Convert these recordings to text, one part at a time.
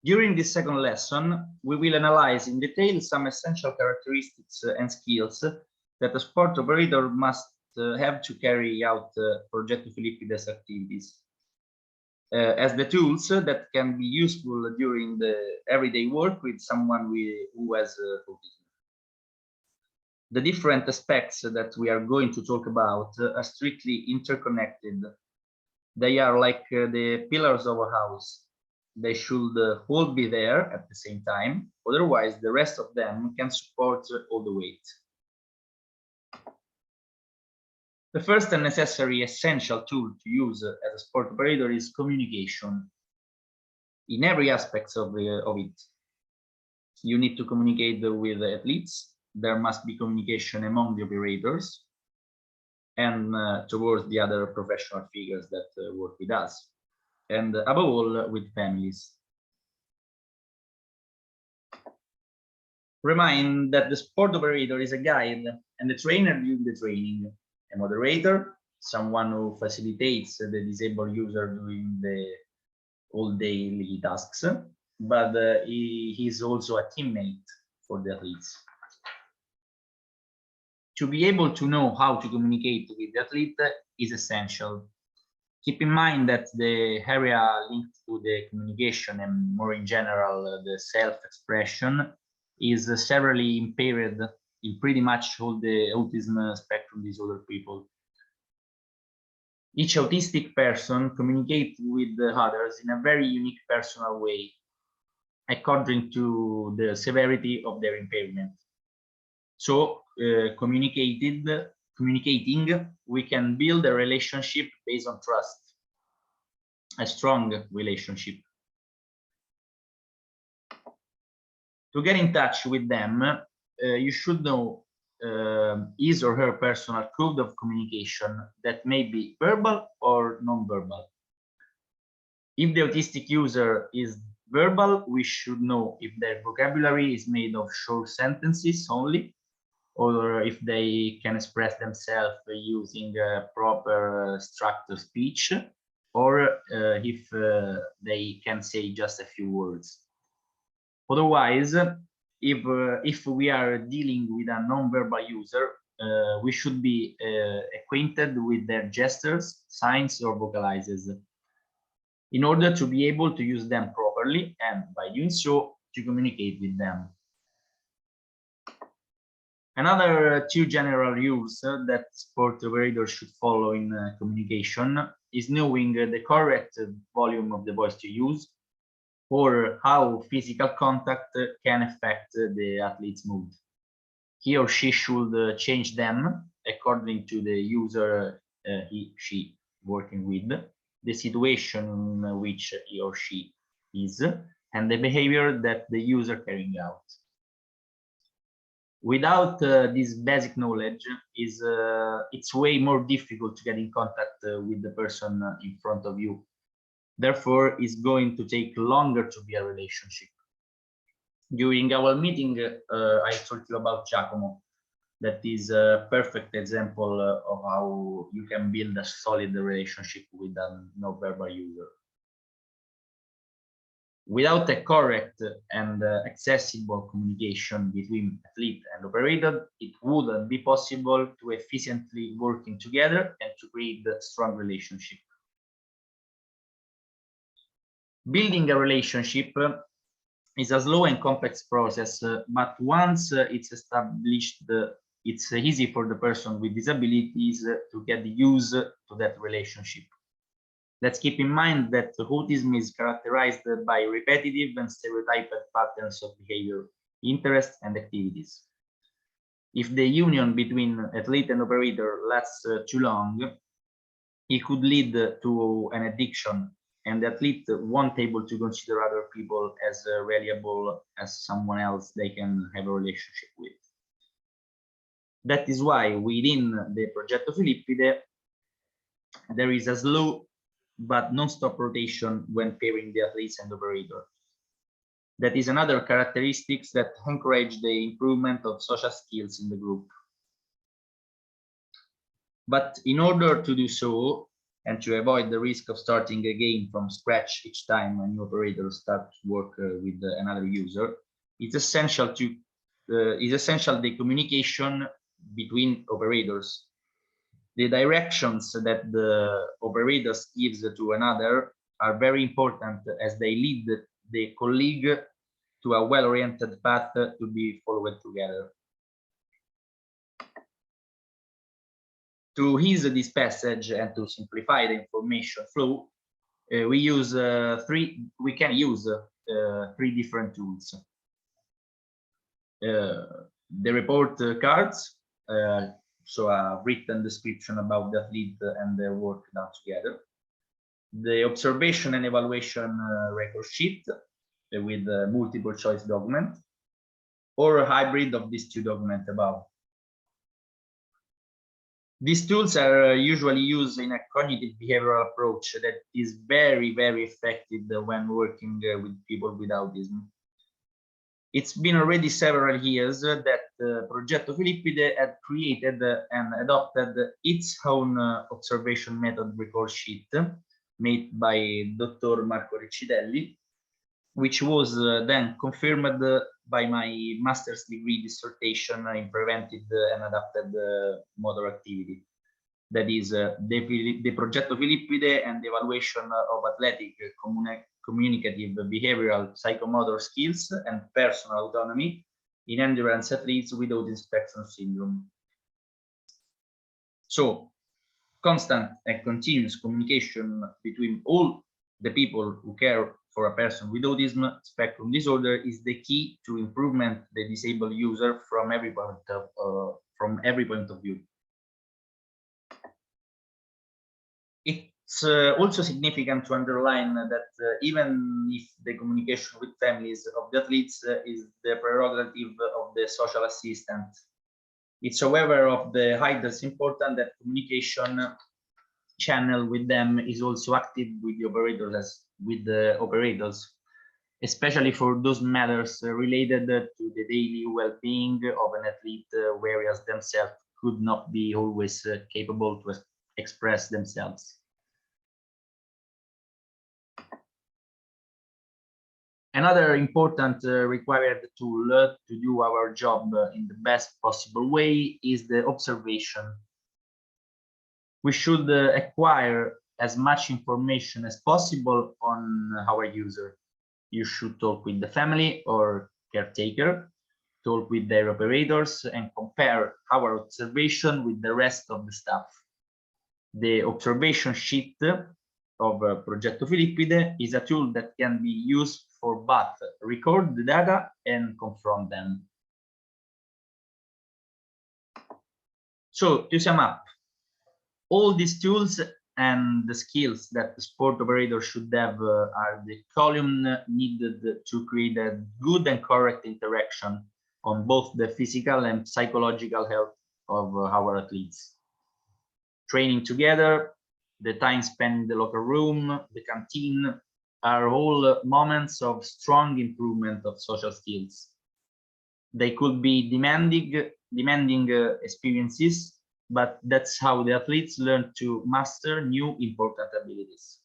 During this second lesson, we will analyze in detail some essential characteristics and skills that a sport operator must have to carry out Progetto Filippide's activities, as the tools that can be useful during the everyday work with someone who has autism. The different aspects that we are going to talk about are strictly interconnected. They are like the pillars of a house. They should all be there at the same time, otherwise the rest of them can support all the weight. The first and necessary essential tool to use as a sport operator is communication. In every aspect of it, you need to communicate with the athletes. There must be communication among the operators and towards the other professional figures that work with us, and above all with families. Remind that the sport operator is a guide and the trainer during the training. A moderator, someone who facilitates the disabled user doing the all daily tasks, but he is also a teammate for the athletes. To be able to know how to communicate with the athlete is essential. Keep in mind that the area linked to the communication and more in general the self-expression is severely impaired in pretty much all the autism spectrum disorder people. Each autistic person communicates with the others in a very unique personal way, according to the severity of their impairment. So, communicating, we can build a relationship based on trust, a strong relationship. To get in touch with them, you should know his or her personal code of communication that may be verbal or non-verbal. If the autistic user is verbal, we should know if their vocabulary is made of short sentences only, or if they can express themselves using proper structured speech, or if they can say just a few words. Otherwise, if we are dealing with a non-verbal user, we should be acquainted with their gestures, signs, or vocalizes in order to be able to use them properly and, by doing so, to communicate with them. Another two general rules that sport operators should follow in communication is knowing the correct volume of the voice to use, or how physical contact can affect the athlete's mood. He or she should change them according to the user she working with, the situation in which he or she is, and the behavior that the user carrying out. Without this basic knowledge, it's way more difficult to get in contact with the person in front of you. Therefore, it's going to take longer to be a relationship. During our meeting, I told you about Giacomo. That is a perfect example of how you can build a solid relationship with a non-verbal user. Without a correct and accessible communication between athlete and operator, it wouldn't be possible to efficiently working together and to create a strong relationship. Building a relationship is a slow and complex process, but once it's established, it's easy for the person with disabilities to get used to that relationship. Let's keep in mind that autism is characterized by repetitive and stereotyped patterns of behavior, interests, and activities. If the union between athlete and operator lasts too long, it could lead to an addiction, and the athlete won't be able to consider other people as reliable as someone else they can have a relationship with. That is why within the Progetto Filippide, there is a slow but non-stop rotation when pairing the athletes and operator. That is another characteristic that encourage the improvement of social skills in the group. But in order to do so, and to avoid the risk of starting again from scratch each time a new operator starts to work with another user, it's essential the communication between operators. The directions that the operators gives to another are very important as they lead the colleague to a well-oriented path to be followed together. To ease this passage and to simplify the information flow, we can use three different tools. The report cards, so a written description about the athlete and their work done together. The observation and evaluation record sheet with multiple choice document, or a hybrid of these two documents above. These tools are usually used in a cognitive behavioral approach that is very, very effective when working with people with autism. It's been already several years that Progetto Filippide had created and adopted its own observation method record sheet made by Dr. Marco Riccitelli, which was then confirmed by my master's degree dissertation in preventive and adapted motor activity. That is the Progetto Filippide and the evaluation of athletic, communicative, behavioral, psychomotor skills and personal autonomy in endurance athletes with autism spectrum syndrome. So, constant and continuous communication between all the people who care for a person with autism spectrum disorder is the key to improvement the disabled user from every point of view. It's also significant to underline that even if the communication with families of the athletes is the prerogative of the social assistant, it's however of the highest importance that communication channel with them is also active with the operators, especially for those matters related to the daily well-being of an athlete, whereas themselves could not be always capable to express themselves. Another important required tool to do our job in the best possible way is the observation. We should acquire as much information as possible on our user. You should talk with the family or caretaker, talk with their operators, and compare our observation with the rest of the staff. The observation sheet of Progetto Filippide is a tool that can be used for both record the data and confront them. So to sum up, all these tools and the skills that the sport operator should have are the column needed to create a good and correct interaction on both the physical and psychological health of our athletes. Training together, the time spent in the locker room, the canteen, are all moments of strong improvement of social skills. They could be demanding experiences, but that's how the athletes learn to master new important abilities.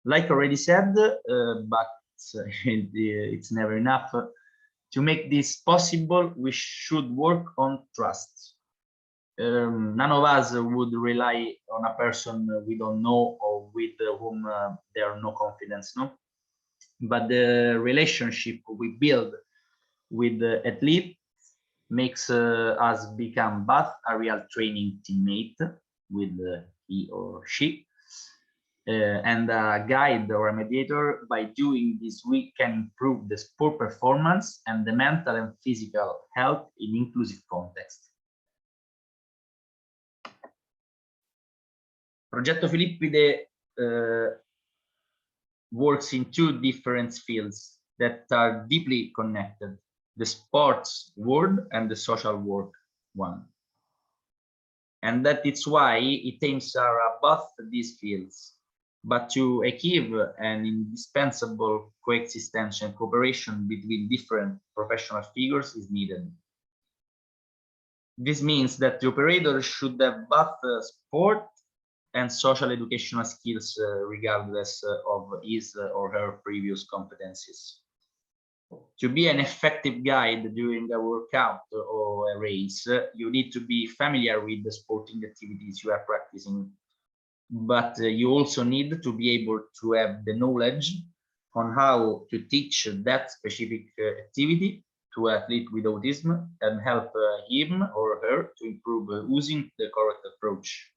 Like already said, but it's never enough. To make this possible, we should work on trust. None of us would rely on a person we don't know or with whom there are no confidence, no? But the relationship we build with the athlete makes us become both a real training teammate with he or she and a guide or a mediator. By doing this, we can improve the sport performance and the mental and physical health in inclusive context. Progetto Filippide works in two different fields that are deeply connected, the sports world and the social work one. And that is why it aims at both these fields. But to achieve an indispensable coexistence and cooperation between different professional figures is needed. This means that the operator should have both sport and social educational skills, regardless of his or her previous competencies. To be an effective guide during a workout or a race, you need to be familiar with the sporting activities you are practicing, but you also need to be able to have the knowledge on how to teach that specific activity to an athlete with autism and help him or her to improve using the correct approach.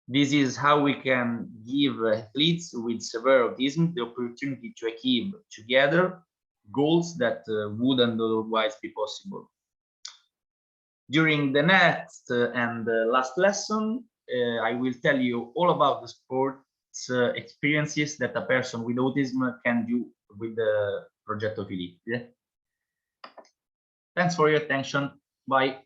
This is how we can give athletes with severe autism the opportunity to achieve together goals that wouldn't otherwise be possible. During the next and last lesson, I will tell you all about the sports experiences that a person with autism can do with the Progetto Filippide. Thanks for your attention. Bye.